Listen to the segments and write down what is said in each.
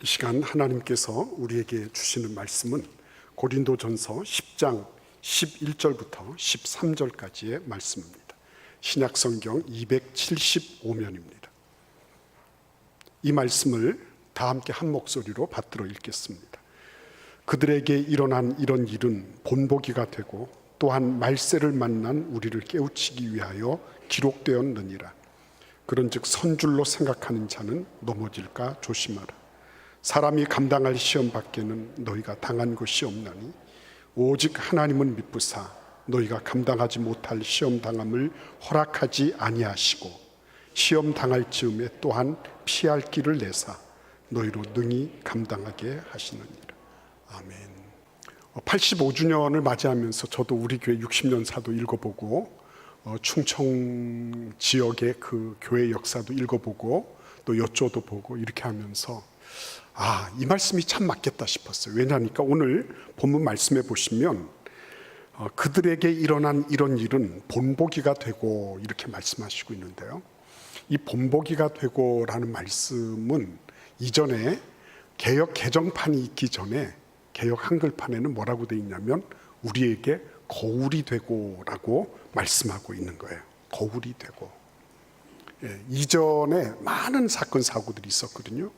이 시간 하나님께서 우리에게 주시는 말씀은 고린도전서 10장 11절부터 13절까지의 말씀입니다. 신약성경 275면입니다. 이 말씀을 다 함께 한 목소리로 받들어 읽겠습니다. 그들에게 일어난 이런 일은 본보기가 되고 또한 말세를 만난 우리를 깨우치기 위하여 기록되었느니라. 그런즉 선줄로 생각하는 자는 넘어질까 조심하라. 사람이 감당할 시험 밖에는 너희가 당한 것이 없나니 오직 하나님은 미쁘사 너희가 감당하지 못할 시험 당함을 허락하지 아니하시고 시험 당할 즈음에 또한 피할 길을 내사 너희로 능히 감당하게 하시느니라. 아멘. 85주년을 맞이하면서 저도 우리 교회 60년사도 읽어보고 충청 지역의 그 교회 역사도 읽어보고 또 여쭤도 보고 이렇게 하면서 이 말씀이 참 맞겠다 싶었어요. 왜냐하니까 오늘 본문 말씀해 보시면 그들에게 일어난 이런 일은 본보기가 되고 이렇게 말씀하시고 있는데요. 이 본보기가 되고 라는 말씀은 이전에 개역 개정판이 있기 전에 개역 한글판에는 뭐라고 되어 있냐면 우리에게 거울이 되고 라고 말씀하고 있는 거예요. 거울이 되고. 이전에 많은 사건 사고들이 있었거든요.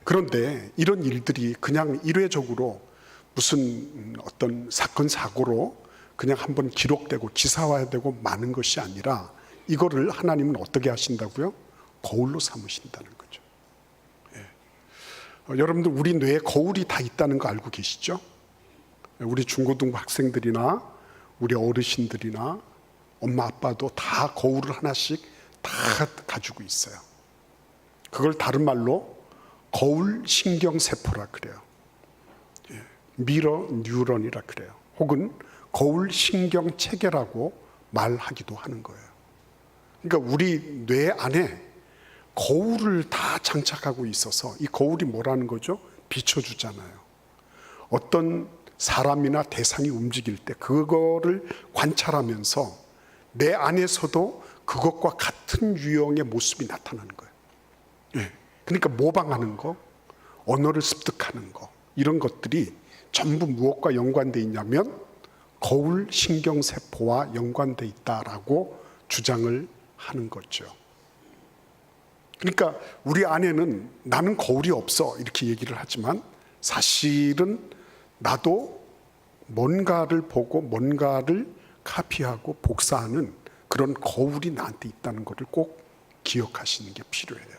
그런데 이런 일들이 그냥 일회적으로 무슨 어떤 사건 사고로 그냥 한번 기록되고 기사화되고 마는 것이 아니라 이거를 하나님은 어떻게 하신다고요? 거울로 삼으신다는 거죠. 여러분들 우리 뇌에 거울이 다 있다는 거 알고 계시죠? 우리 중고등부 학생들이나 우리 어르신들이나 엄마 아빠도 다 거울을 하나씩 다 가지고 있어요. 그걸 다른 말로 거울 신경세포라 그래요. 미러 뉴런이라 그래요. 혹은 거울 신경체계라고 말하기도 하는 거예요. 그러니까 우리 뇌 안에 거울을 다 장착하고 있어서 이 거울이 뭐라는 거죠? 비춰주잖아요. 어떤 사람이나 대상이 움직일 때 그거를 관찰하면서 내 안에서도 그것과 같은 유형의 모습이 나타나는 거예요. 그러니까 모방하는 거, 언어를 습득하는 거, 이런 것들이 전부 무엇과 연관되어 있냐면 거울 신경세포와 연관되어 있다라고 주장을 하는 거죠. 그러니까 우리 안에는 나는 거울이 없어 이렇게 얘기를 하지만 사실은 나도 뭔가를 보고 뭔가를 카피하고 복사하는 그런 거울이 나한테 있다는 것을 꼭 기억하시는 게 필요해요.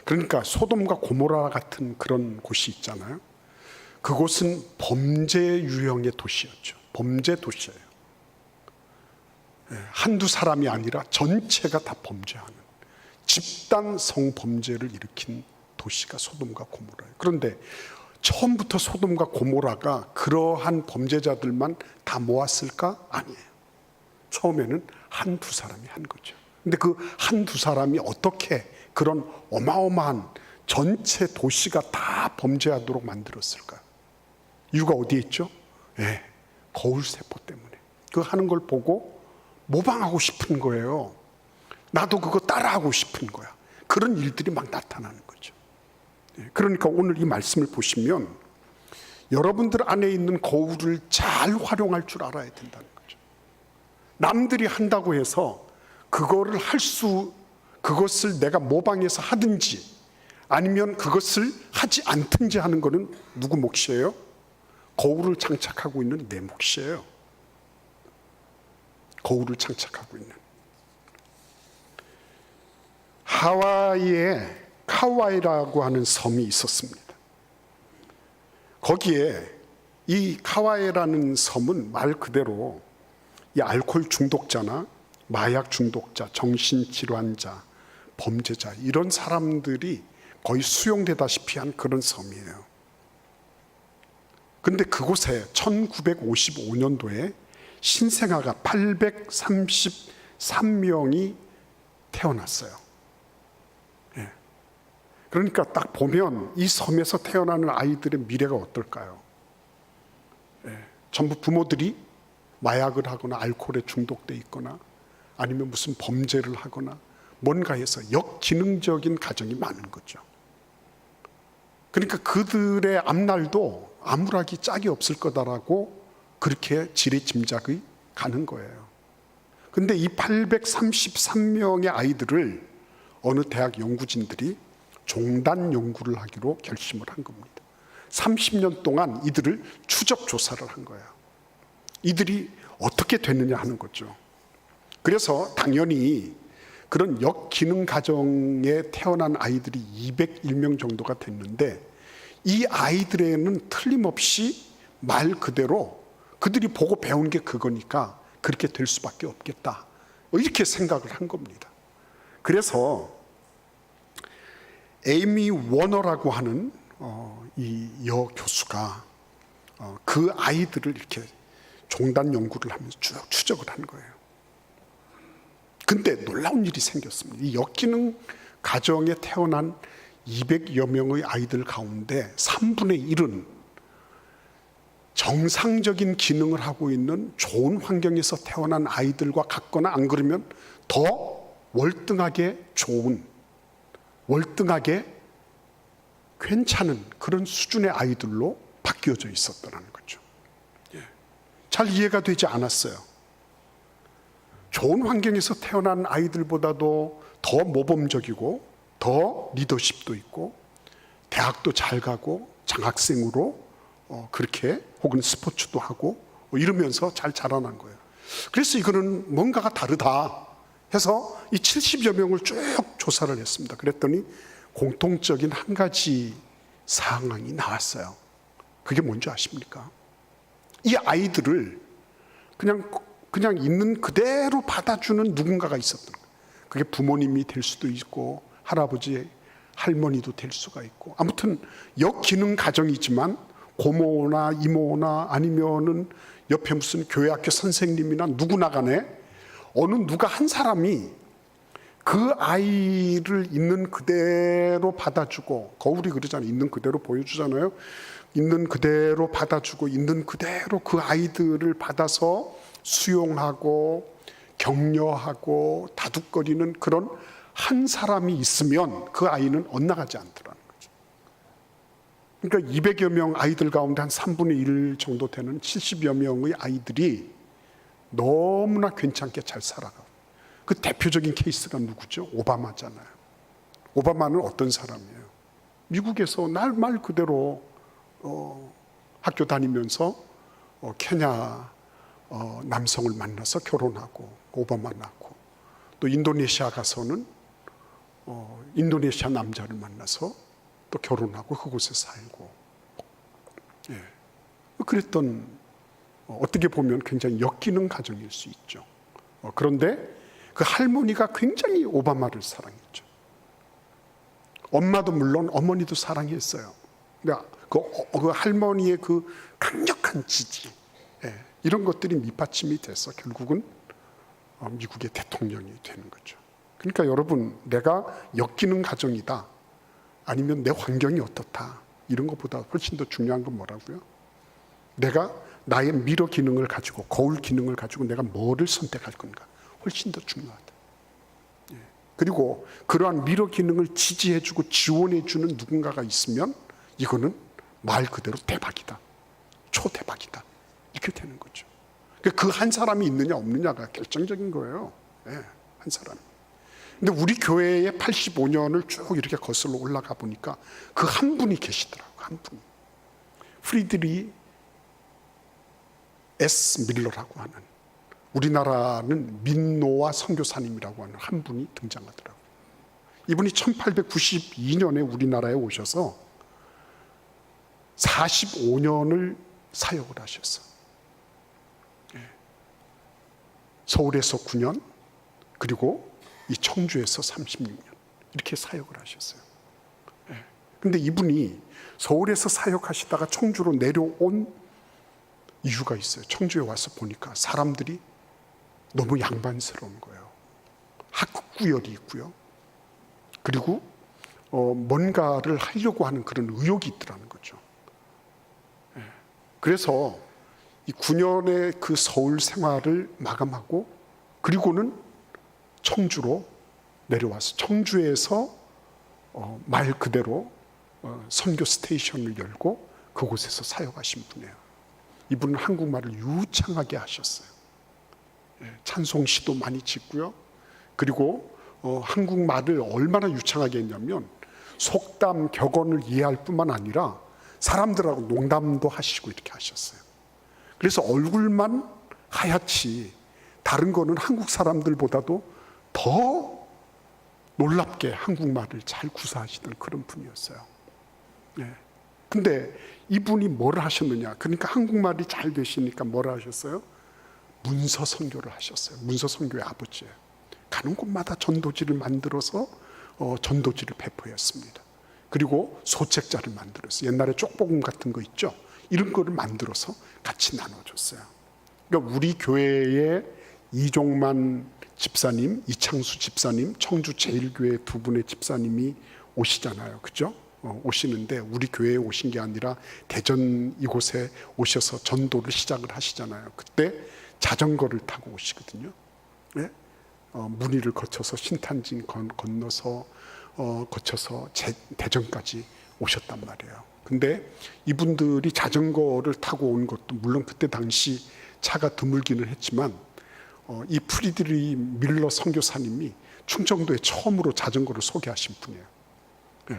그러니까 소돔과 고모라 같은 그런 곳이 있잖아요. 그곳은 범죄 유형의 도시였죠. 범죄 도시예요. 한두 사람이 아니라 전체가 다 범죄하는 집단 성범죄를 일으킨 도시가 소돔과 고모라예요. 그런데 처음부터 소돔과 고모라가 그러한 범죄자들만 다 모았을까? 아니에요. 처음에는 한두 사람이 한 거죠. 근데 그 한두 사람이 어떻게 그런 어마어마한 전체 도시가 다 범죄하도록 만들었을까요? 이유가 어디에 있죠? 거울세포 때문에. 그거 하는 걸 보고 모방하고 싶은 거예요. 나도 그거 따라하고 싶은 거야. 그런 일들이 막 나타나는 거죠. 그러니까 오늘 이 말씀을 보시면 여러분들 안에 있는 거울을 잘 활용할 줄 알아야 된다는 거죠. 남들이 한다고 해서 그것을 내가 모방해서 하든지 아니면 그것을 하지 않든지 하는 것은 누구 몫이에요? 거울을 장착하고 있는 내 몫이에요. 거울을 장착하고 있는. 하와이에 카와이라고 하는 섬이 있었습니다. 거기에 이 카와이라는 섬은 말 그대로 이 알코올 중독자나 마약 중독자, 정신질환자, 범죄자 이런 사람들이 거의 수용되다시피 한 그런 섬이에요. 근데 그곳에 1955년도에 신생아가 833명이 태어났어요. 그러니까 딱 보면 이 섬에서 태어나는 아이들의 미래가 어떨까요? 전부 부모들이 마약을 하거나 알코올에 중독돼 있거나 아니면 무슨 범죄를 하거나 뭔가에서 역지능적인 가정이 많은 거죠. 그러니까 그들의 앞날도 암울하기 짝이 없을 거다라고 그렇게 지레짐작이 가는 거예요. 근데 이 833명의 아이들을 어느 대학 연구진들이 종단 연구를 하기로 결심을 한 겁니다. 30년 동안 이들을 추적 조사를 한 거예요. 이들이 어떻게 됐느냐 하는 거죠. 그래서 당연히 그런 역기능 가정에 태어난 아이들이 201명 정도가 됐는데, 이 아이들에는 틀림없이 말 그대로 그들이 보고 배운 게 그거니까 그렇게 될 수밖에 없겠다, 이렇게 생각을 한 겁니다. 그래서 에이미 워너라고 하는 이 여교수가 그 아이들을 이렇게 종단 연구를 하면서 쭉 추적을 한 거예요. 근데 놀라운 일이 생겼습니다. 이 역기능 가정에 태어난 200여 명의 아이들 가운데 3분의 1은 정상적인 기능을 하고 있는 좋은 환경에서 태어난 아이들과 같거나, 안 그러면 더 월등하게 좋은, 월등하게 괜찮은 그런 수준의 아이들로 바뀌어져 있었다는 거죠. 잘 이해가 되지 않았어요. 좋은 환경에서 태어난 아이들보다도 더 모범적이고 더 리더십도 있고 대학도 잘 가고 장학생으로 그렇게, 혹은 스포츠도 하고 이러면서 잘 자라난 거예요. 그래서 이거는 뭔가가 다르다 해서 이 70여 명을 쭉 조사를 했습니다. 그랬더니 공통적인 한 가지 상황이 나왔어요. 그게 뭔지 아십니까? 이 아이들을 그냥 있는 그대로 받아주는 누군가가 있었던 거예요. 그게 부모님이 될 수도 있고 할아버지, 할머니도 될 수가 있고, 아무튼 역기능 가정이지만 고모나 이모나 아니면은 옆에 무슨 교회학교 선생님이나 누구나 간에 어느 누가 한 사람이 그 아이를 있는 그대로 받아주고, 거울이 그러잖아요. 있는 그대로 보여주잖아요. 있는 그대로 받아주고 있는 그대로 그 아이들을 받아서 수용하고 격려하고 다독거리는 그런 한 사람이 있으면 그 아이는 엇나가지 않더라는 거죠. 그러니까 200여 명 아이들 가운데 한 3분의 1 정도 되는 70여 명의 아이들이 너무나 괜찮게 잘 살아가고, 그 대표적인 케이스가 누구죠? 오바마잖아요. 오바마는 어떤 사람이에요? 미국에서 말 그대로 학교 다니면서 케냐 남성을 만나서 결혼하고 오바마 낳고, 또 인도네시아 가서는 인도네시아 남자를 만나서 또 결혼하고 그곳에 살고, 그랬던, 어떻게 보면 굉장히 역기능 가정일 수 있죠. 그런데 그 할머니가 굉장히 오바마를 사랑했죠. 엄마도 물론 어머니도 사랑했어요. 그러니까 그 할머니의 그 강력한 지지, 이런 것들이 밑받침이 돼서 결국은 미국의 대통령이 되는 거죠. 그러니까 여러분, 내가 역기능 가정이다, 아니면 내 환경이 어떻다, 이런 것보다 훨씬 더 중요한 건 뭐라고요? 내가 나의 미러 기능을 가지고, 거울 기능을 가지고 내가 뭐를 선택할 건가, 훨씬 더 중요하다. 그리고 그러한 미러 기능을 지지해주고 지원해주는 누군가가 있으면 이거는 말 그대로 대박이다, 초대박이다, 이렇게 되는 거죠. 그 한 사람이 있느냐 없느냐가 결정적인 거예요. 한 사람. 근데 우리 교회에 85년을 쭉 이렇게 거슬러 올라가 보니까 그 한 분이 계시더라고요. 한 분. 프리드리 S. 밀러라고 하는, 우리나라는 민노아 선교사님이라고 하는 한 분이 등장하더라고요. 이분이 1892년에 우리나라에 오셔서 45년을 사역을 하셨어요. 서울에서 9년, 그리고 이 청주에서 36년 이렇게 사역을 하셨어요. 그런데 이분이 서울에서 사역하시다가 청주로 내려온 이유가 있어요. 청주에 와서 보니까 사람들이 너무 양반스러운 거예요. 학구열이 있고요. 그리고 뭔가를 하려고 하는 그런 의욕이 있더라는 거죠. 그래서 이 9년의 그 서울 생활을 마감하고, 그리고는 청주로 내려와서 청주에서 말 그대로 선교 스테이션을 열고 그곳에서 사역하신 분이에요. 이분은 한국말을 유창하게 하셨어요. 찬송시도 많이 짓고요. 그리고 한국말을 얼마나 유창하게 했냐면 속담, 격언을 이해할 뿐만 아니라 사람들하고 농담도 하시고 이렇게 하셨어요. 그래서 얼굴만 하얗지 다른 거는 한국 사람들보다도 더 놀랍게 한국말을 잘 구사하시던 그런 분이었어요. 근데 이분이 뭘 하셨느냐? 그러니까 한국말이 잘 되시니까 뭘 하셨어요? 문서 선교를 하셨어요. 문서 선교의 아버지예요. 가는 곳마다 전도지를 만들어서 전도지를 배포했습니다. 그리고 소책자를 만들었어요. 옛날에 쪽복음 같은 거 있죠? 이런 거를 만들어서 같이 나눠줬어요. 그러니까 우리 교회에 이종만 집사님, 이창수 집사님, 청주 제일교회 두 분의 집사님이 오시잖아요. 그죠? 오시는데 우리 교회에 오신 게 아니라 대전 이곳에 오셔서 전도를 시작을 하시잖아요. 그때 자전거를 타고 오시거든요. 네? 문의를 거쳐서 신탄진 건너서 거쳐서 대전까지 오셨단 말이에요. 근데 이분들이 자전거를 타고 온 것도 물론 그때 당시 차가 드물기는 했지만 이 프리드리 밀러 선교사님이 충청도에 처음으로 자전거를 소개하신 분이에요. 네.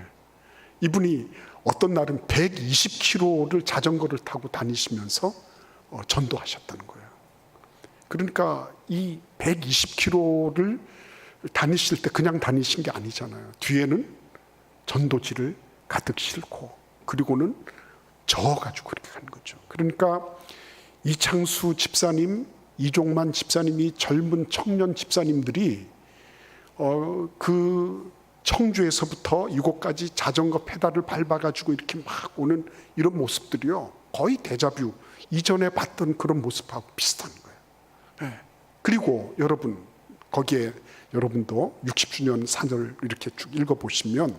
이분이 어떤 날은 120km를 자전거를 타고 다니시면서 전도하셨다는 거예요. 그러니까 이 120km를 다니실 때 그냥 다니신 게 아니잖아요. 뒤에는 전도지를 가득 싣고 그리고는 저어가지고 그렇게 가는 거죠. 그러니까 이창수 집사님, 이종만 집사님이 젊은 청년 집사님들이 그 청주에서부터 이곳까지 자전거 페달을 밟아가지고 이렇게 막 오는 이런 모습들이요, 거의 데자뷰 이전에 봤던 그런 모습하고 비슷한 거예요. 네. 그리고 여러분 거기에 여러분도 60주년 산을 이렇게 쭉 읽어보시면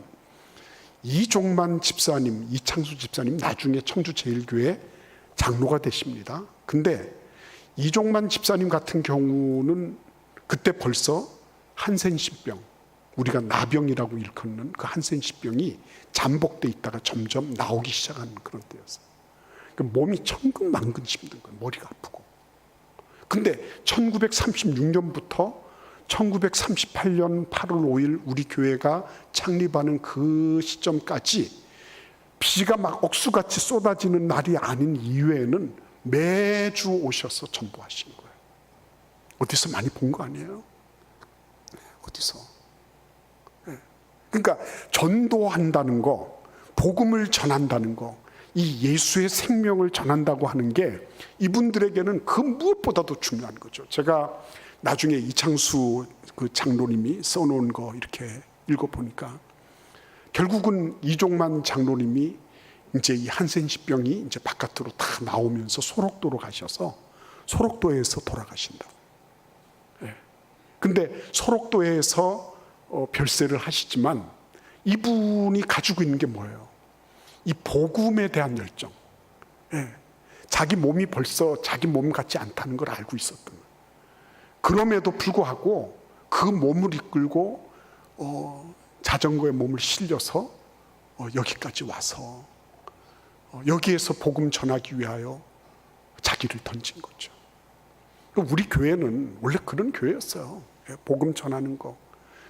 이종만 집사님, 이창수 집사님 나중에 청주 제일교회 장로가 되십니다. 근데 이종만 집사님 같은 경우는 그때 벌써 한센신병, 우리가 나병이라고 일컫는 그 한센신병이 잠복돼 있다가 점점 나오기 시작하는 그런 때였어요. 몸이 천근만근 힘든 거예요. 머리가 아프고. 근데 1936년부터 1938년 8월 5일 우리 교회가 창립하는 그 시점까지 비가 막 억수같이 쏟아지는 날이 아닌 이외에는 매주 오셔서 전도하신 거예요. 어디서 많이 본 거 아니에요? 어디서? 그러니까 전도한다는 거, 복음을 전한다는 거, 이 예수의 생명을 전한다고 하는 게 이분들에게는 그 무엇보다도 중요한 거죠. 제가 나중에 이창수 그 장로님이 써놓은 거 이렇게 읽어보니까 결국은 이종만 장로님이 이제 이 한센시병이 이제 바깥으로 다 나오면서 소록도로 가셔서 소록도에서 돌아가신다고. 근데 소록도에서 별세를 하시지만 이분이 가지고 있는 게 뭐예요? 이 복음에 대한 열정. 자기 몸이 벌써 자기 몸 같지 않다는 걸 알고 있었던 거예요. 그럼에도 불구하고 그 몸을 이끌고 자전거에 몸을 실려서 여기까지 와서 여기에서 복음 전하기 위하여 자기를 던진 거죠. 우리 교회는 원래 그런 교회였어요. 복음 전하는 거.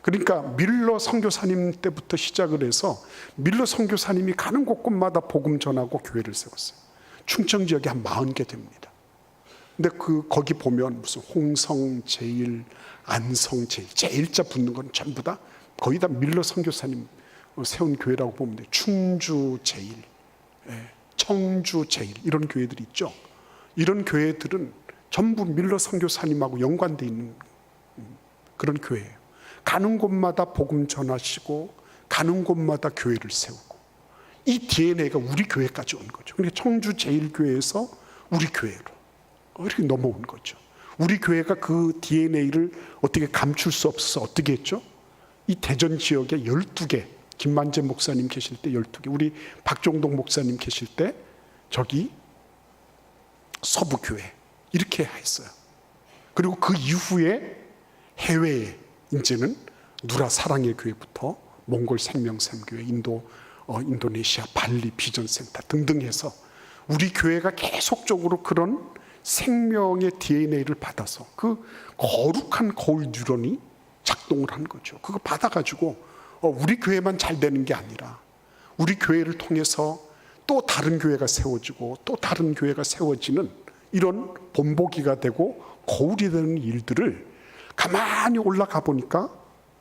그러니까 밀러 선교사님 때부터 시작을 해서 밀러 선교사님이 가는 곳곳마다 복음 전하고 교회를 세웠어요. 충청 지역에 한 40개 됩니다. 근데 거기 보면 무슨 홍성 제일, 안성 제일, 제일자 붙는 건 전부 다 거의 다 밀러 선교사님 세운 교회라고 보면 돼요. 충주 제일, 청주 제일 이런 교회들이 있죠. 이런 교회들은 전부 밀러 선교사님하고 연관되어 있는 그런 교회예요. 가는 곳마다 복음 전하시고 가는 곳마다 교회를 세우고 이 DNA가 우리 교회까지 온 거죠. 그러니까 청주 제일교회에서 우리 교회로 이렇게 넘어온 거죠. 우리 교회가 그 DNA를 어떻게 감출 수 없어서 어떻게 했죠? 이 대전 지역에 12개, 김만재 목사님 계실 때 12개, 우리 박종동 목사님 계실 때 저기 서부교회 이렇게 했어요. 그리고 그 이후에 해외에 이제는 누라 사랑의 교회부터 몽골 생명샘교회, 인도네시아 발리 비전센터 등등 해서 우리 교회가 계속적으로 그런 생명의 DNA를 받아서 그 거룩한 거울 뉴런이 작동을 한 거죠. 그거 받아가지고 우리 교회만 잘 되는 게 아니라 우리 교회를 통해서 또 다른 교회가 세워지고 또 다른 교회가 세워지는 이런 본보기가 되고 거울이 되는 일들을 가만히 올라가 보니까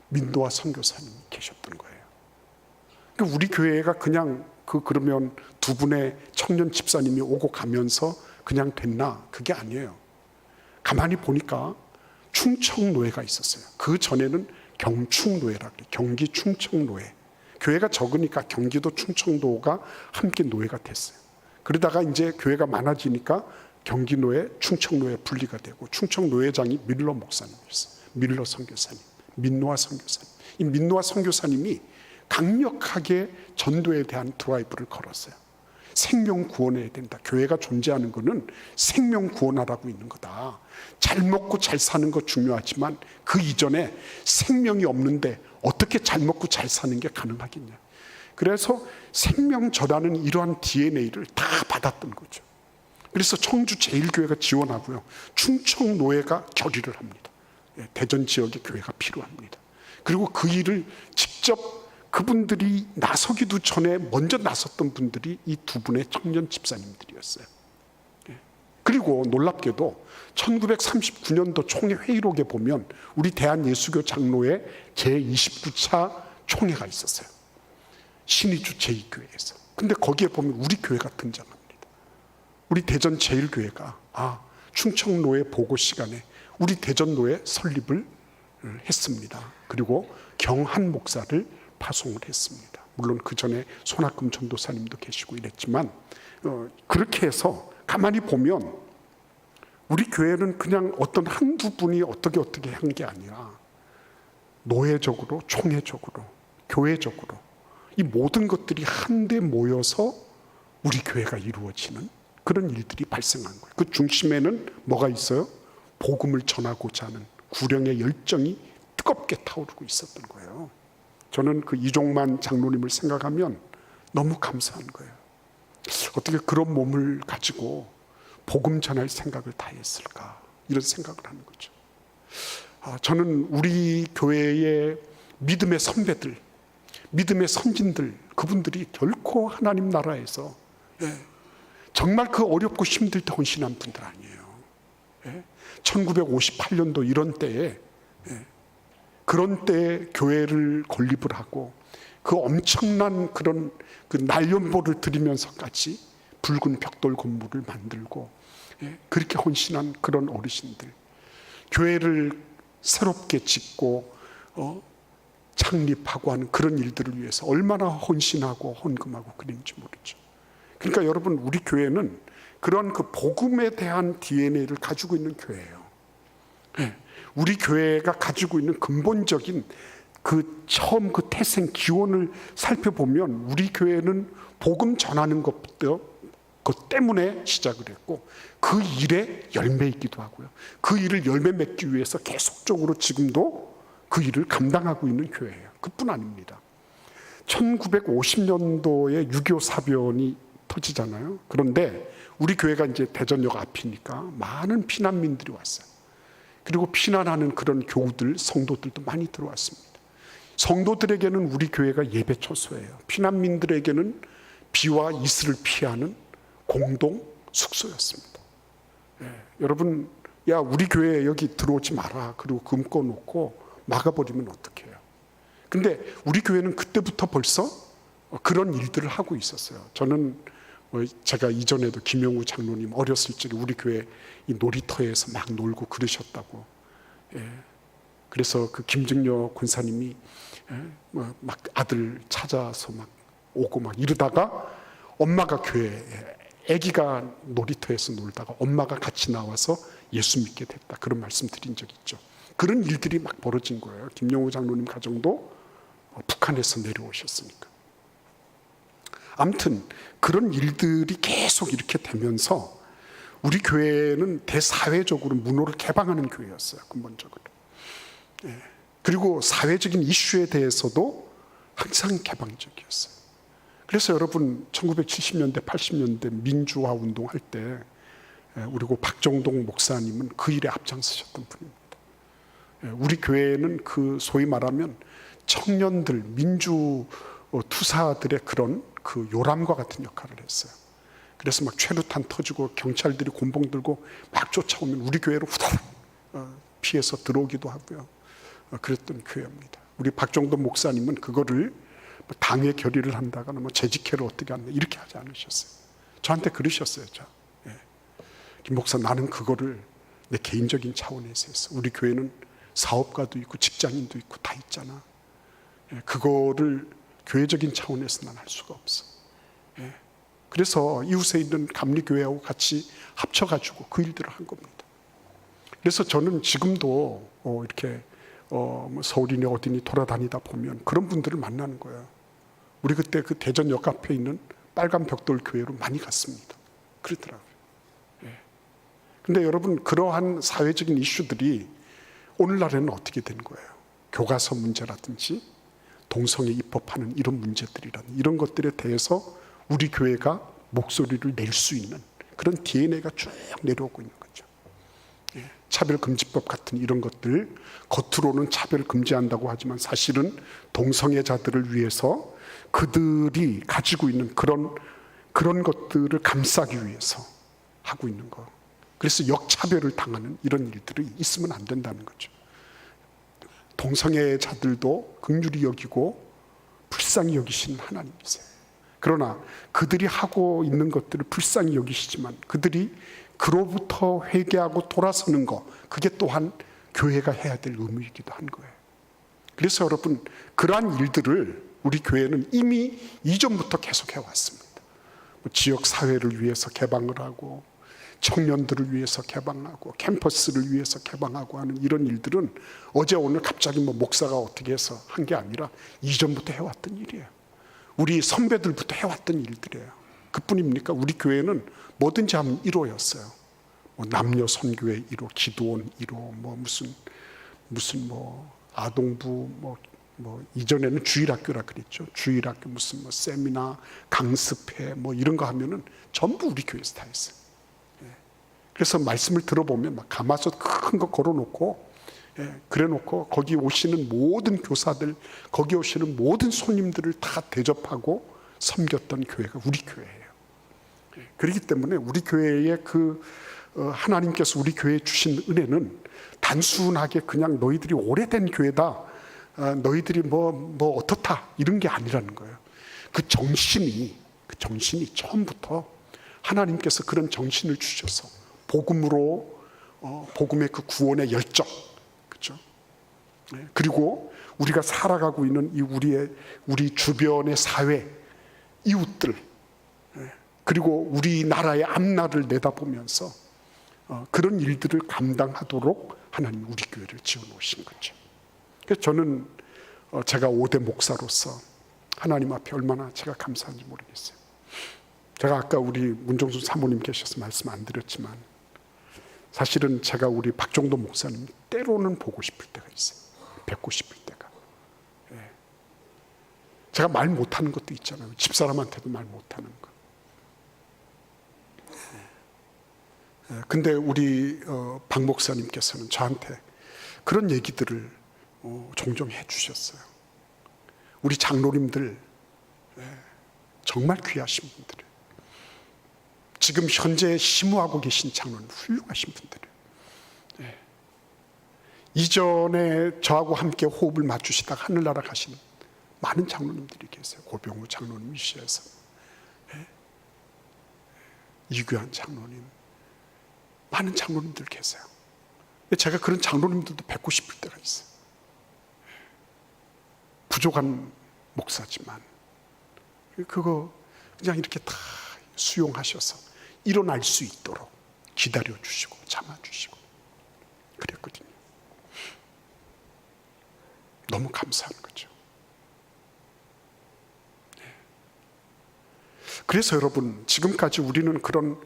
민노아 선교사님이 계셨던 거예요. 그러니까 우리 교회가 그냥 그러면 두 분의 청년 집사님이 오고 가면서 그냥 됐나? 그게 아니에요. 가만히 보니까 충청노회가 있었어요. 그 전에는 경충노회라 그래요. 경기 충청노회. 교회가 적으니까 경기도 충청도가 함께 노회가 됐어요. 그러다가 이제 교회가 많아지니까 경기노회, 충청노회 분리가 되고 충청노회장이 밀러 목사님이었어요. 밀러 선교사님, 민노아 선교사님. 이 민노아 선교사님이 강력하게 전도에 대한 드라이브를 걸었어요. 생명 구원해야 된다. 교회가 존재하는 것은 생명 구원하라고 있는 거다. 잘 먹고 잘 사는 거 중요하지만 그 이전에 생명이 없는데 어떻게 잘 먹고 잘 사는 게 가능하겠냐. 그래서 생명저라는 이러한 DNA를 다 받았던 거죠. 그래서 청주 제일교회가 지원하고요. 충청노회가 결의를 합니다. 대전 지역의 교회가 필요합니다. 그리고 그 일을 직접 그분들이 나서기도 전에 먼저 나섰던 분들이 이 두 분의 청년 집사님들이었어요. 그리고 놀랍게도 1939년도 총회 회의록에 보면 우리 대한예수교 장로회 제29차 총회가 있었어요. 신의주 제2교회에서. 근데 거기에 보면 우리 교회가 등장합니다. 우리 대전 제일교회가 충청노회 보고 시간에 우리 대전노회 설립을 했습니다. 그리고 경한 목사를 파송을 했습니다. 물론 그 전에 손학금 전도사님도 계시고 이랬지만 그렇게 해서 가만히 보면 우리 교회는 그냥 어떤 한두 분이 어떻게 한 게 아니라 노회적으로, 총회적으로, 교회적으로 이 모든 것들이 한데 모여서 우리 교회가 이루어지는 그런 일들이 발생한 거예요. 그 중심에는 뭐가 있어요? 복음을 전하고자 하는 구령의 열정이 뜨겁게 타오르고 있었던 거예요. 저는 그 이종만 장로님을 생각하면 너무 감사한 거예요. 어떻게 그런 몸을 가지고 복음 전할 생각을 다 했을까? 이런 생각을 하는 거죠. 저는 우리 교회의 믿음의 선배들, 믿음의 선진들, 그분들이 결코 하나님 나라에서 정말 그 어렵고 힘들 때 헌신한 분들 아니에요. 1958년도 이런 때에 그런 때에 교회를 건립을 하고 그 엄청난 그런 그 날연보를 드리면서까지 붉은 벽돌 건물을 만들고 그렇게 헌신한 그런 어르신들, 교회를 새롭게 짓고 창립하고 하는 그런 일들을 위해서 얼마나 헌신하고 헌금하고 그랬는지 모르죠. 그러니까 여러분, 우리 교회는 그런 그 복음에 대한 DNA를 가지고 있는 교회예요. 우리 교회가 가지고 있는 근본적인 그 처음 그 태생 기원을 살펴보면 우리 교회는 복음 전하는 것 때문에 시작을 했고 그 일의 열매이기도 하고요. 그 일을 열매 맺기 위해서 계속적으로 지금도 그 일을 감당하고 있는 교회예요. 그뿐 아닙니다. 1950년도에 6.25 사변이 터지잖아요. 그런데 우리 교회가 이제 대전역 앞이니까 많은 피난민들이 왔어요. 그리고 피난하는 그런 교우들, 성도들도 많이 들어왔습니다. 성도들에게는 우리 교회가 예배 처소예요. 피난민들에게는 비와 이슬을 피하는 공동 숙소였습니다. 여러분, 야, 우리 교회에 여기 들어오지 마라. 그리고 금 꺼놓고 막아버리면 어떡해요? 근데 우리 교회는 그때부터 벌써 그런 일들을 하고 있었어요. 저는 제가 이전에도 김영우 장로님 어렸을 적에 우리 교회 이 놀이터에서 막 놀고 그러셨다고. 그래서 그 김증녀 권사님이 막 아들 찾아서 막 오고 막 이러다가 엄마가 교회에, 아기가 놀이터에서 놀다가 엄마가 같이 나와서 예수 믿게 됐다. 그런 말씀 드린 적 있죠. 그런 일들이 막 벌어진 거예요. 김영우 장로님 가정도 북한에서 내려오셨으니까. 아무튼 그런 일들이 계속 이렇게 되면서 우리 교회는 대사회적으로 문호를 개방하는 교회였어요. 근본적으로. 그리고 사회적인 이슈에 대해서도 항상 개방적이었어요. 그래서 여러분 1970년대 80년대 민주화 운동할 때 우리 박정동 목사님은 그 일에 앞장서셨던 분입니다. 우리 교회는 그 소위 말하면 청년들 민주 투사들의 그런 그 요람과 같은 역할을 했어요. 그래서 막 최루탄 터지고 경찰들이 곤봉 들고 막 쫓아오면 우리 교회로 후다닥 피해서 들어오기도 하고요. 그랬던 교회입니다. 우리 박정돈 목사님은 그거를 당회 결의를 한다거나 뭐 재직회를 어떻게 한다 이렇게 하지 않으셨어요. 저한테 그러셨어요. 김 목사, 나는 그거를 내 개인적인 차원에서 했어. 우리 교회는 사업가도 있고 직장인도 있고 다 있잖아. 그거를 교회적인 차원에서 난 할 수가 없어. 그래서 이웃에 있는 감리교회하고 같이 합쳐가지고 그 일들을 한 겁니다. 그래서 저는 지금도 이렇게 뭐 서울이니 어디니 돌아다니다 보면 그런 분들을 만나는 거예요. 우리 그때 그 대전역 앞에 있는 빨간 벽돌 교회로 많이 갔습니다. 그러더라고요. 근데 여러분, 그러한 사회적인 이슈들이 오늘날에는 어떻게 된 거예요? 교과서 문제라든지 동성애 입법하는 이런 문제들이라는 이런 것들에 대해서 우리 교회가 목소리를 낼 수 있는 그런 DNA가 쭉 내려오고 있는 거죠. 차별금지법 같은 이런 것들, 겉으로는 차별 금지한다고 하지만 사실은 동성애자들을 위해서 그들이 가지고 있는 그런 것들을 감싸기 위해서 하고 있는 거. 그래서 역차별을 당하는 이런 일들이 있으면 안 된다는 거죠. 동성애자들도 긍휼히 여기고 불쌍히 여기시는 하나님이세요. 그러나 그들이 하고 있는 것들을 불쌍히 여기시지만 그들이 그로부터 회개하고 돌아서는 것, 그게 또한 교회가 해야 될 의무이기도 한 거예요. 그래서 여러분, 그러한 일들을 우리 교회는 이미 이전부터 계속 해왔습니다. 지역 사회를 위해서 개방을 하고 청년들을 위해서 개방하고 캠퍼스를 위해서 개방하고 하는 이런 일들은 어제 오늘 갑자기 뭐 목사가 어떻게 해서 한 게 아니라 이전부터 해왔던 일이에요. 우리 선배들부터 해왔던 일들이에요. 그뿐입니까? 우리 교회는 뭐든지 하면 1호였어요. 뭐 남녀 선교회 1호, 기도원 1호, 뭐 무슨 뭐 아동부 뭐 이전에는 주일학교라 그랬죠. 주일학교 무슨 뭐 세미나, 강습회 뭐 이런 거 하면은 전부 우리 교회에서 다 했어요. 그래서 말씀을 들어보면 막 가마솥 큰 거 걸어놓고, 그래놓고 거기 오시는 모든 교사들, 거기 오시는 모든 손님들을 다 대접하고 섬겼던 교회가 우리 교회예요. 그렇기 때문에 우리 교회의 하나님께서 우리 교회에 주신 은혜는 단순하게 그냥 너희들이 오래된 교회다, 너희들이 뭐 어떻다 이런 게 아니라는 거예요. 그 정신이 처음부터 하나님께서 그런 정신을 주셔서 복음으로 복음의 그 구원의 열정, 그렇죠? 그리고 우리가 살아가고 있는 우리 주변의 사회, 이웃들, 그리고 우리나라의 앞날을 내다보면서 그런 일들을 감당하도록 하나님 우리 교회를 지어놓으신 거죠. 그래서 저는 제가 5대 목사로서 하나님 앞에 얼마나 제가 감사한지 모르겠어요. 제가 아까 우리 문정순 사모님 계셔서 말씀 안 드렸지만 사실은 제가 우리 박정도 목사님 때로는 보고 싶을 때가 있어요. 뵙고 싶을 때가. 제가 말 못하는 것도 있잖아요. 집사람한테도 말 못하는 거. 근데 우리 박 목사님께서는 저한테 그런 얘기들을 종종 해주셨어요. 우리 장로님들 정말 귀하신 분들이에요. 지금 현재 심우하고 계신 장로는 훌륭하신 분들이에요. 이전에 저하고 함께 호흡을 맞추시다가 하늘나라 가신 많은 장로님들이 계세요. 고병우 장로님 이시에서 이규환 장로님, 많은 장로님들 계세요. 제가 그런 장로님들도 뵙고 싶을 때가 있어요. 부족한 목사지만 그거 그냥 이렇게 다 수용하셔서 일어날 수 있도록 기다려주시고 참아주시고 그랬거든요. 너무 감사한 거죠. 그래서 여러분, 지금까지 우리는 그런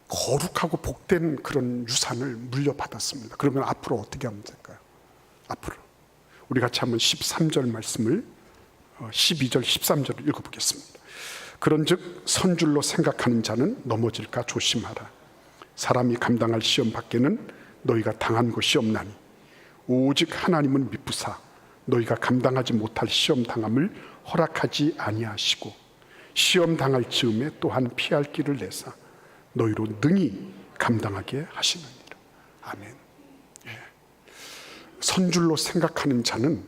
거룩하고 복된 그런 유산을 물려받았습니다. 그러면 앞으로 어떻게 하면 될까요? 앞으로 우리 같이 한번 13절 말씀을 12절 13절을 읽어보겠습니다. 그런즉 선줄로 생각하는 자는 넘어질까 조심하라. 사람이 감당할 시험 밖에는 너희가 당한 것이 없나니 오직 하나님은 미쁘사 너희가 감당하지 못할 시험 당함을 허락하지 아니하시고 시험 당할 즈음에 또한 피할 길을 내사 너희로 능히 감당하게 하시느니라. 아멘. 선줄로 생각하는 자는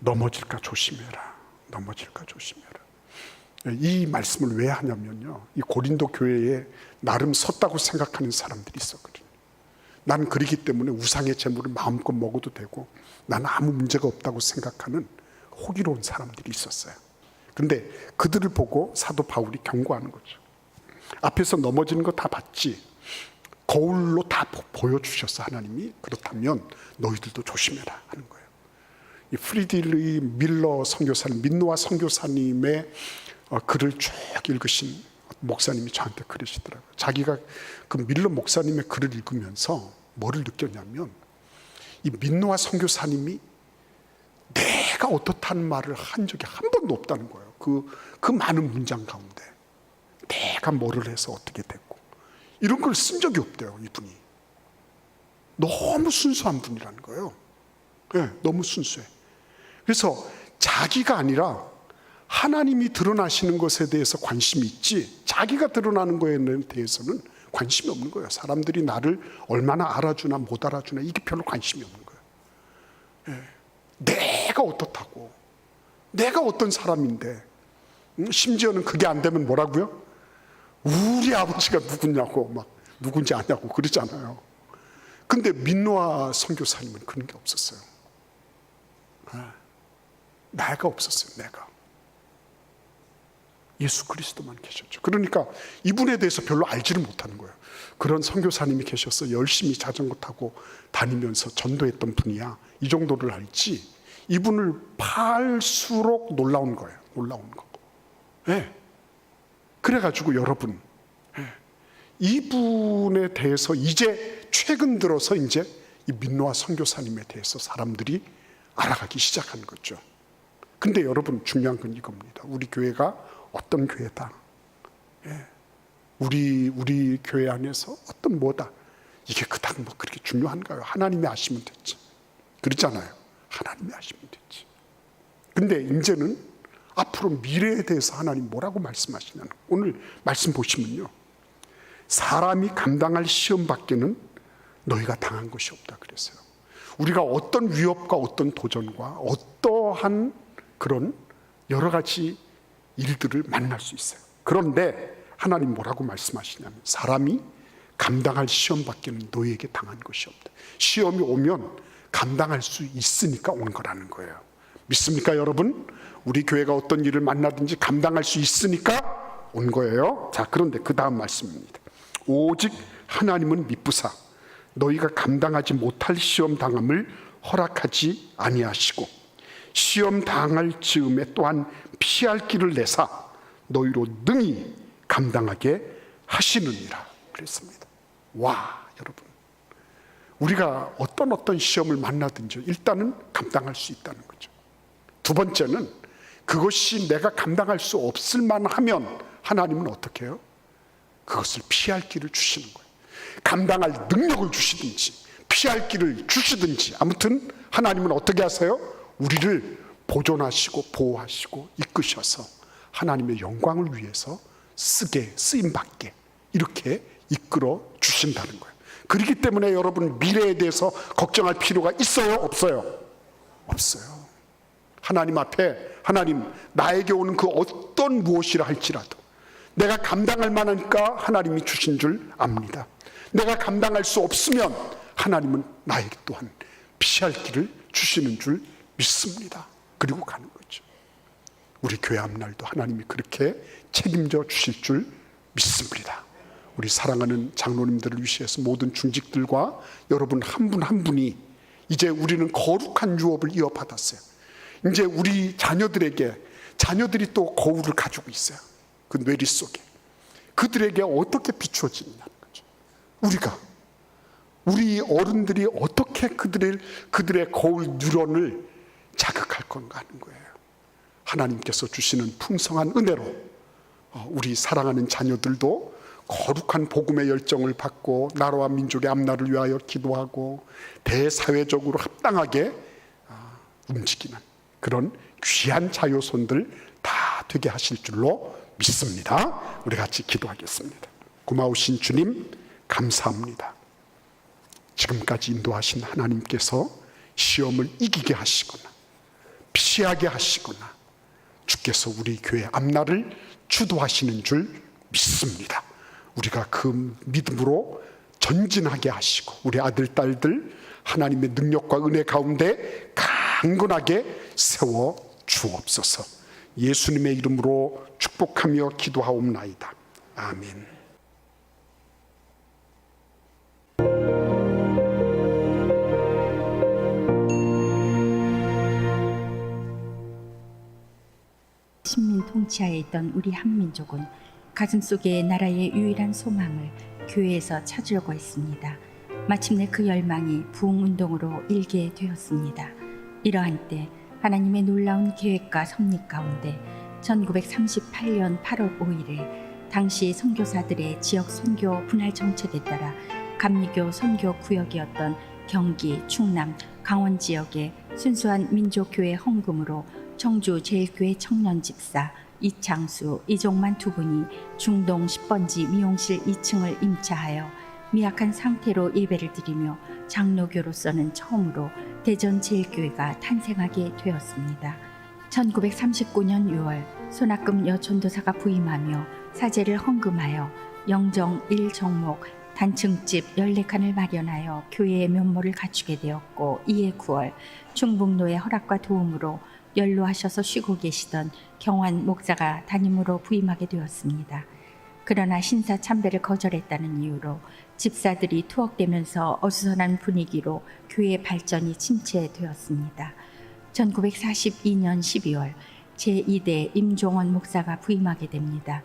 넘어질까 조심해라. 넘어질까 조심해라. 이 말씀을 왜 하냐면요, 이 고린도 교회에 나름 섰다고 생각하는 사람들이 있었거든요. 난 그러기 때문에 우상의 재물을 마음껏 먹어도 되고 난 아무 문제가 없다고 생각하는 호기로운 사람들이 있었어요. 근데 그들을 보고 사도 바울이 경고하는 거죠. 앞에서 넘어지는 거 다 봤지, 거울로 다 보여주셨어 하나님이. 그렇다면 너희들도 조심해라 하는 거예요. 이 프리드리히 밀러 선교사님, 민노아 선교사님의 글을 쭉 읽으신 목사님이 저한테 그러시더라고요. 자기가 그 밀러 목사님의 글을 읽으면서 뭐를 느꼈냐면, 이 민노아 선교사님이 내가 어떻다는 말을 한 적이 한 번도 없다는 거예요. 그 많은 문장 가운데 내가 뭐를 해서 어떻게 됐고 이런 걸 쓴 적이 없대요. 이분이 너무 순수한 분이라는 거예요. 네, 너무 순수해. 그래서 자기가 아니라 하나님이 드러나시는 것에 대해서 관심이 있지, 자기가 드러나는 거에 대해서는 관심이 없는 거예요. 사람들이 나를 얼마나 알아주나 못 알아주나 이게 별로 관심이 없는 거예요. 네. 내가 어떻다고, 내가 어떤 사람인데, 심지어는 그게 안 되면 뭐라고요? 우리 아버지가 누구냐고 막 누군지 아냐고 그러잖아요. 근데 민노아 선교사님은 그런 게 없었어요. 내가 없었어요. 내가 예수 그리스도만 계셨죠. 그러니까 이분에 대해서 별로 알지를 못하는 거예요. 그런 선교사님이 계셔서 열심히 자전거 타고 다니면서 전도했던 분이야, 이 정도를 알지, 이분을 팔수록 놀라운 거예요. 놀라운 거. 네. 그래가지고 여러분, 이분에 대해서 이제 최근 들어서 이제 이 민노아 선교사님에 대해서 사람들이 알아가기 시작한 거죠. 근데 여러분, 중요한 건 이겁니다. 우리 교회가 어떤 교회다, 우리 교회 안에서 어떤 뭐다, 이게 그닥 뭐 그렇게 중요한가요? 하나님이 아시면 됐지. 그렇잖아요. 하나님이 아시면 됐지. 근데 이제는 앞으로 미래에 대해서 하나님 뭐라고 말씀하시냐는, 오늘 말씀 보시면요, 사람이 감당할 시험 밖에는 너희가 당한 것이 없다 그랬어요. 우리가 어떤 위협과 어떤 도전과 어떠한 그런 여러 가지 일들을 만날 수 있어요. 그런데 하나님 뭐라고 말씀하시냐면, 사람이 감당할 시험 밖에는 너희에게 당한 것이 없다. 시험이 오면 감당할 수 있으니까 온 거라는 거예요. 믿습니까 여러분? 우리 교회가 어떤 일을 만나든지 감당할 수 있으니까 온 거예요. 자, 그런데 그 다음 말씀입니다. 오직 하나님은 미쁘사 너희가 감당하지 못할 시험 당함을 허락하지 아니하시고 시험 당할 즈음에 또한 피할 길을 내사 너희로 능히 감당하게 하시느니라 그랬습니다. 와, 여러분, 우리가 어떤 시험을 만나든지 일단은 감당할 수 있다는 거죠. 두 번째는 그것이 내가 감당할 수 없을 만하면 하나님은 어떻게 해요? 그것을 피할 길을 주시는 거예요. 감당할 능력을 주시든지 피할 길을 주시든지, 아무튼 하나님은 어떻게 하세요? 우리를 보존하시고 보호하시고 이끄셔서 하나님의 영광을 위해서 쓰임받게 이렇게 이끌어 주신다는 거예요. 그렇기 때문에 여러분, 미래에 대해서 걱정할 필요가 있어요? 없어요? 없어요. 하나님 앞에, 하나님 나에게 오는 그 어떤 무엇이라 할지라도 내가 감당할 만하니까 하나님이 주신 줄 압니다. 내가 감당할 수 없으면 하나님은 나에게 또한 피할 길을 주시는 줄 믿습니다. 그리고 가는 거죠. 우리 교회 앞날도 하나님이 그렇게 책임져 주실 줄 믿습니다. 우리 사랑하는 장로님들을 위시해서 모든 중직들과 여러분 한 분 한 분이 이제 우리는 거룩한 유업을 이어받았어요. 이제 우리 자녀들이 또 거울을 가지고 있어요. 그 뇌리 속에 그들에게 어떻게 비추어지느냐는 거죠. 우리 어른들이 어떻게 그들의 거울 뉴런을 자극할 건가 하는 거예요. 하나님께서 주시는 풍성한 은혜로 우리 사랑하는 자녀들도 거룩한 복음의 열정을 받고 나라와 민족의 앞날을 위하여 기도하고 대사회적으로 합당하게 움직이는 그런 귀한 자녀손들 다 되게 하실 줄로 믿습니다. 우리 같이 기도하겠습니다. 고마우신 주님 감사합니다. 지금까지 인도하신 하나님께서 시험을 이기게 하시거나 피하게 하시거나 주께서 우리 교회 앞날을 주도하시는 줄 믿습니다. 우리가 그 믿음으로 전진하게 하시고 우리 아들 딸들 하나님의 능력과 은혜 가운데 강건하게 세워 주옵소서. 예수님의 이름으로 축복하며 기도하옵나이다. 아멘. 식민 통치하에 있던 우리 한민족은 가슴속에 나라의 유일한 소망을 교회에서 찾으려고 했습니다. 마침내 그 열망이 부흥운동으로 일게 되었습니다. 이러한 때 하나님의 놀라운 계획과 섭리 가운데 1938년 8월 5일에 당시 선교사들의 지역 선교 분할 정책에 따라 감리교 선교 구역이었던 경기, 충남, 강원 지역의 순수한 민족교회 헌금으로 청주 제일교회 청년 집사 이창수, 이종만 두 분이 중동 10번지 미용실 2층을 임차하여 미약한 상태로 예배를 드리며 장로교로서는 처음으로 대전 제일교회가 탄생하게 되었습니다. 1939년 6월 손아금 여전도사가 부임하며 사제를 헌금하여 영정 1정목 단층집 14칸을 마련하여 교회의 면모를 갖추게 되었고, 이해 9월 충북로의 허락과 도움으로 연로하셔서 쉬고 계시던 경환 목사가 담임으로 부임하게 되었습니다. 그러나 신사 참배를 거절했다는 이유로 집사들이 투옥되면서 어수선한 분위기로 교회 발전이 침체되었습니다. 1942년 12월 제2대 임종원 목사가 부임하게 됩니다.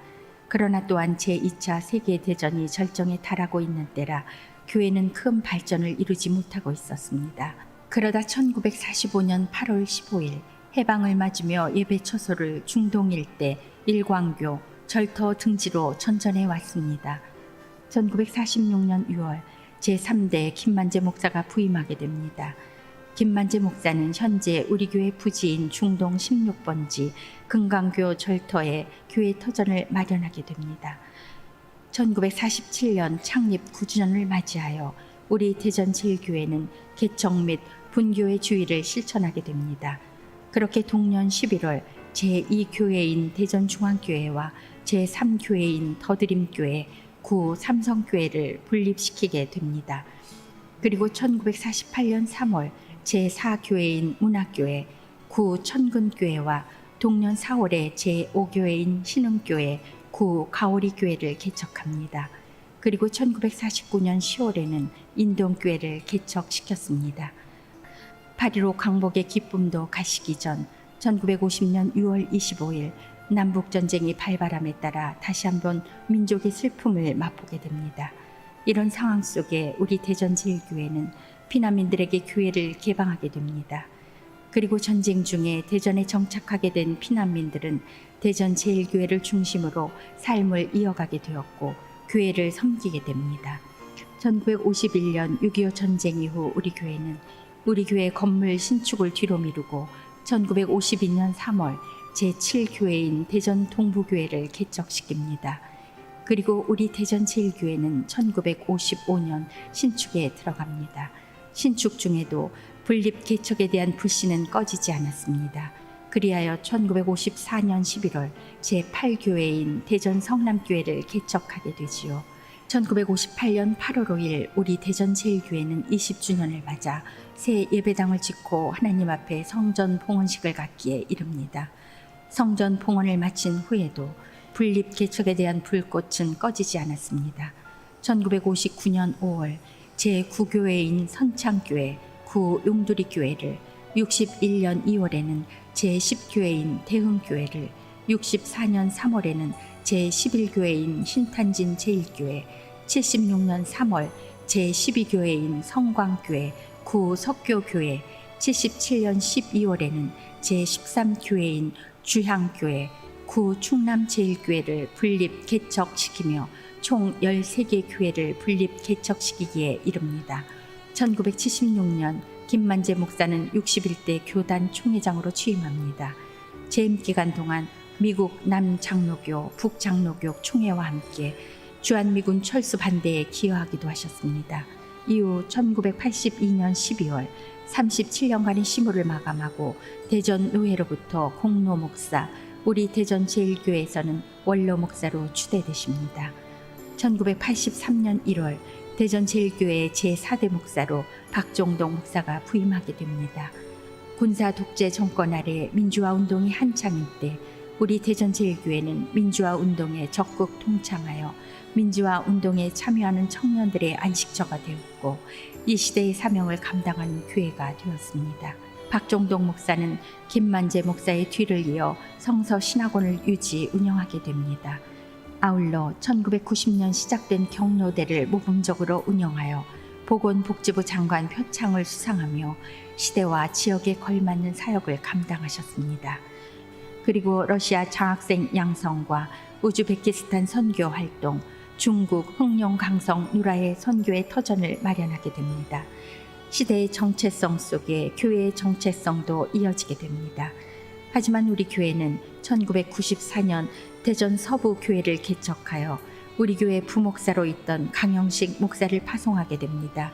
그러나 또한 제2차 세계대전이 절정에 달하고 있는 때라 교회는 큰 발전을 이루지 못하고 있었습니다. 그러다 1945년 8월 15일 해방을 맞으며 예배 처소를 중동 일대 일광교 절터 등지로 전전해 왔습니다. 1946년 6월 제3대 김만재 목사가 부임하게 됩니다. 김만재 목사는 현재 우리 교회 부지인 중동 16번지 금강교 절터에 교회 터전을 마련하게 됩니다. 1947년 창립 9주년을 맞이하여 우리 대전 제일교회는 개척 및 분교의 주의를 실천하게 됩니다. 그렇게 동년 11월 제2교회인 대전중앙교회와 제3교회인 더드림교회, 구 삼성교회를 분립시키게 됩니다. 그리고 1948년 3월 제4교회인 문학교회, 구 천근교회와 동년 4월에 제5교회인 신흥교회, 구 가오리교회를 개척합니다. 그리고 1949년 10월에는 인동교회를 개척시켰습니다. 8.15 강복의 기쁨도 가시기 전 1950년 6월 25일 남북전쟁이 발발함에 따라 다시 한번 민족의 슬픔을 맛보게 됩니다. 이런 상황 속에 우리 대전제일교회는 피난민들에게 교회를 개방하게 됩니다. 그리고 전쟁 중에 대전에 정착하게 된 피난민들은 대전제일교회를 중심으로 삶을 이어가게 되었고 교회를 섬기게 됩니다. 1951년 6.25 전쟁 이후 우리 교회는 우리 교회 건물 신축을 뒤로 미루고 1952년 3월 제7교회인 대전 동부교회를 개척시킵니다. 그리고 우리 대전 제일교회는 1955년 신축에 들어갑니다. 신축 중에도 분립 개척에 대한 불신은 꺼지지 않았습니다. 그리하여 1954년 11월 제8교회인 대전 성남교회를 개척하게 되지요. 1958년 8월 5일 우리 대전 제일교회는 20주년을 맞아 새 예배당을 짓고 하나님 앞에 성전 봉헌식을 갖기에 이릅니다. 성전 봉헌을 마친 후에도 분립 개척에 대한 불꽃은 꺼지지 않았습니다. 1959년 5월 제9교회인 선창교회, 구 용두리교회를, 61년 2월에는 제10교회인 대흥교회를, 64년 3월에는 제11교회인 신탄진 제일교회, 76년 3월 제12교회인 성광교회, 구 석교교회, 77년 12월에는 제13교회인 주향교회, 구 충남제일교회를 분립 개척시키며 총 13개 교회를 분립 개척시키기에 이릅니다. 1976년 김만재 목사는 61대 교단 총회장으로 취임합니다. 재임 기간 동안 미국 남장로교, 북장로교 총회와 함께 주한미군 철수 반대에 기여하기도 하셨습니다. 이후 1982년 12월 37년간의 심호를 마감하고 대전 노회로부터 공로 목사, 우리 대전 제일교회에서는 원로 목사로 추대되십니다. 1983년 1월 대전 제일교회 제4대 목사로 박종동 목사가 부임하게 됩니다. 군사 독재 정권 아래 민주화 운동이 한창일 때 우리 대전 제일교회는 민주화 운동에 적극 동참하여 민주화 운동에 참여하는 청년들의 안식처가 되었고 이 시대의 사명을 감당하는 교회가 되었습니다. 박종동 목사는 김만재 목사의 뒤를 이어 성서 신학원을 유지 운영하게 됩니다. 아울러 1990년 시작된 경로대를 모범적으로 운영하여 보건복지부 장관 표창을 수상하며 시대와 지역에 걸맞는 사역을 감당하셨습니다. 그리고 러시아 장학생 양성과 우즈베키스탄 선교 활동, 중국 흥룡 강성 누라의 선교의 터전을 마련하게 됩니다. 시대의 정체성 속에 교회의 정체성도 이어지게 됩니다. 하지만 우리 교회는 1994년 대전 서부 교회를 개척하여 우리 교회 부목사로 있던 강영식 목사를 파송하게 됩니다.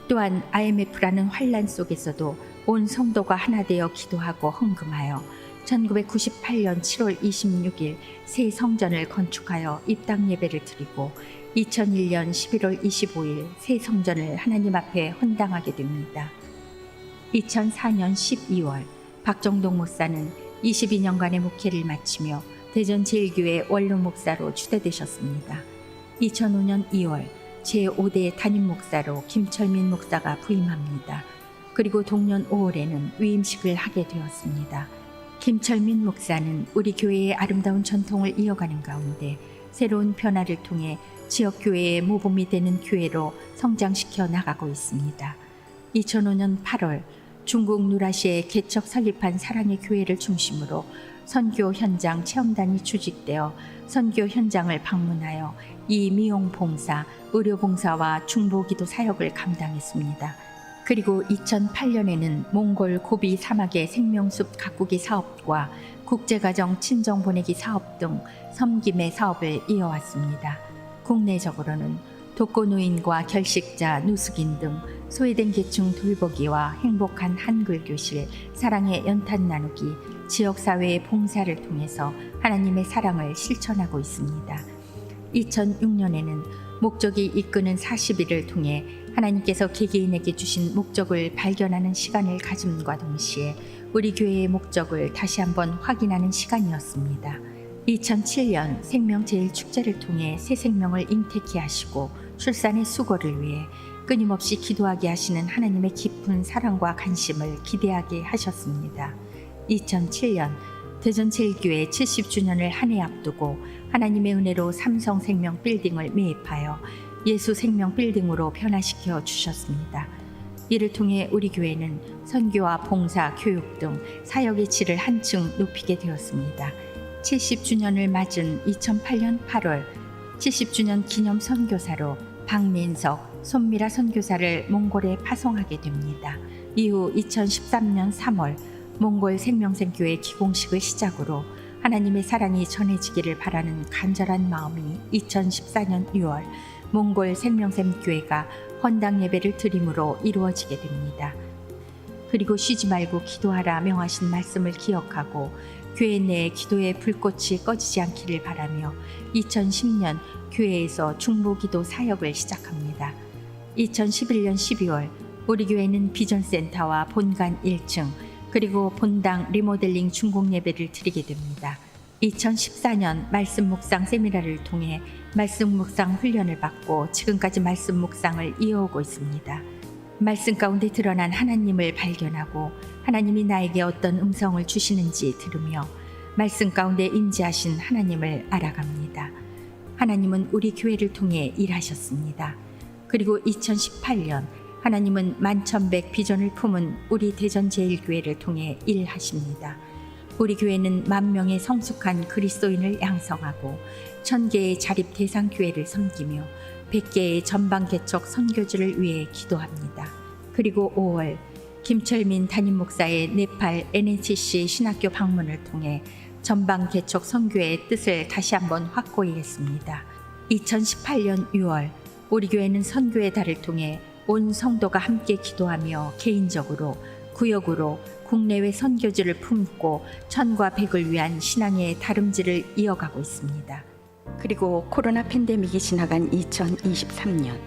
또한 IMF라는 환란 속에서도 온 성도가 하나 되어 기도하고 헌금하여 1998년 7월 26일 새 성전을 건축하여 입당 예배를 드리고 2001년 11월 25일 새 성전을 하나님 앞에 헌당하게 됩니다. 2004년 12월 박정동 목사는 22년간의 목회를 마치며 대전 제일교회 원로 목사로 추대되셨습니다. 2005년 2월 제5대 담임 목사로 김철민 목사가 부임합니다. 그리고 동년 5월에는 위임식을 하게 되었습니다. 김철민 목사는 우리 교회의 아름다운 전통을 이어가는 가운데 새로운 변화를 통해 지역 교회의 모범이 되는 교회로 성장시켜 나가고 있습니다. 2005년 8월 중국 누라시에 개척 설립한 사랑의 교회를 중심으로 선교 현장 체험단이 조직되어 선교 현장을 방문하여 미용 봉사, 의료 봉사와 중보기도 사역을 감당했습니다. 그리고 2008년에는 몽골 고비 사막의 생명숲 가꾸기 사업과 국제가정 친정 보내기 사업 등 섬김의 사업을 이어왔습니다. 국내적으로는 독거노인과 결식자, 누수긴 등 소외된 계층 돌보기와 행복한 한글 교실, 사랑의 연탄 나누기, 지역사회의 봉사를 통해서 하나님의 사랑을 실천하고 있습니다. 2006년에는 목적이 이끄는 40일을 통해 하나님께서 개개인에게 주신 목적을 발견하는 시간을 가짐과 동시에 우리 교회의 목적을 다시 한번 확인하는 시간이었습니다. 2007년 생명제일축제를 통해 새 생명을 잉태케 하시고 출산의 수고를 위해 끊임없이 기도하게 하시는 하나님의 깊은 사랑과 관심을 기대하게 하셨습니다. 2007년 대전제일교회 70주년을 한 해 앞두고 하나님의 은혜로 삼성생명 빌딩을 매입하여 예수생명 빌딩으로 변화시켜 주셨습니다. 이를 통해 우리 교회는 선교와 봉사, 교육 등 사역의 질을 한층 높이게 되었습니다. 70주년을 맞은 2008년 8월 70주년 기념 선교사로 박민석, 손미라 선교사를 몽골에 파송하게 됩니다. 이후 2013년 3월 몽골 생명생교회 기공식을 시작으로 하나님의 사랑이 전해지기를 바라는 간절한 마음이 2014년 6월 몽골 생명샘교회가 헌당 예배를 드림으로 이루어지게 됩니다. 그리고 쉬지 말고 기도하라 명하신 말씀을 기억하고 교회 내에 기도의 불꽃이 꺼지지 않기를 바라며 2010년 교회에서 중보기도 사역을 시작합니다. 2011년 12월 우리 교회는 비전센터와 본관 1층 그리고 본당 리모델링 중공 예배를 드리게 됩니다. 2014년 말씀 묵상 세미나를 통해 말씀 묵상 훈련을 받고 지금까지 말씀 묵상을 이어오고 있습니다. 말씀 가운데 드러난 하나님을 발견하고 하나님이 나에게 어떤 음성을 주시는지 들으며 말씀 가운데 임재하신 하나님을 알아갑니다. 하나님은 우리 교회를 통해 일하셨습니다. 그리고 2018년 하나님은 만천백 비전을 품은 우리 대전제일교회를 통해 일하십니다. 우리 교회는 10,000명의 성숙한 그리스도인을 양성하고 1000개의 자립 대상 교회를 섬기며 100개의 전방 개척 선교지를 위해 기도합니다. 그리고 5월 김철민 담임 목사의 네팔 NHC 신학교 방문을 통해 전방 개척 선교의 뜻을 다시 한번 확고히 했습니다. 2018년 6월 우리 교회는 선교의 달을 통해 온 성도가 함께 기도하며 개인적으로 구역으로 국내외 선교지를 품고 천과 백을 위한 신앙의 다름질을 이어가고 있습니다. 그리고 코로나 팬데믹이 지나간 2023년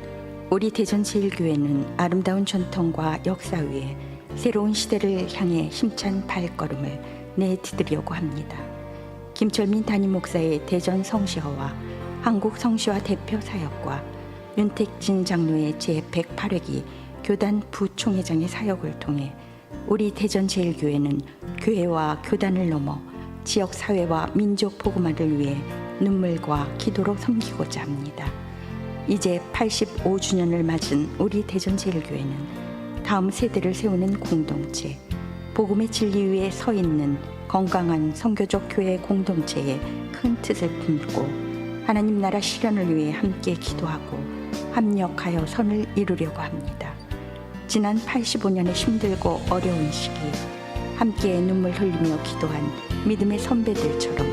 우리 대전제일교회는 아름다운 전통과 역사 위에 새로운 시대를 향해 힘찬 발걸음을 내디디려고 합니다. 김철민 담임 목사의 대전 성시화와 한국 성시화 대표 사역과 윤택진 장로의 제108회기 교단 부총회장의 사역을 통해 우리 대전제일교회는 교회와 교단을 넘어 지역사회와 민족 복음화를 위해 눈물과 기도로 섬기고자 합니다. 이제 85주년을 맞은 우리 대전제일교회는 다음 세대를 세우는 공동체, 복음의 진리 위에 서 있는 건강한 선교적 교회 공동체의 큰 뜻을 품고 하나님 나라 실현을 위해 함께 기도하고 합력하여 선을 이루려고 합니다. 지난 85년의 힘들고 어려운 시기 함께 눈물 흘리며 기도한 믿음의 선배들처럼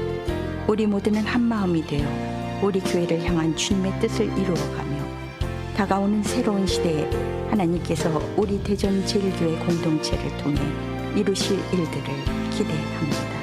우리 모두는 한마음이 되어 우리 교회를 향한 주님의 뜻을 이루어가며 다가오는 새로운 시대에 하나님께서 우리 대전제일교회 공동체를 통해 이루실 일들을 기대합니다.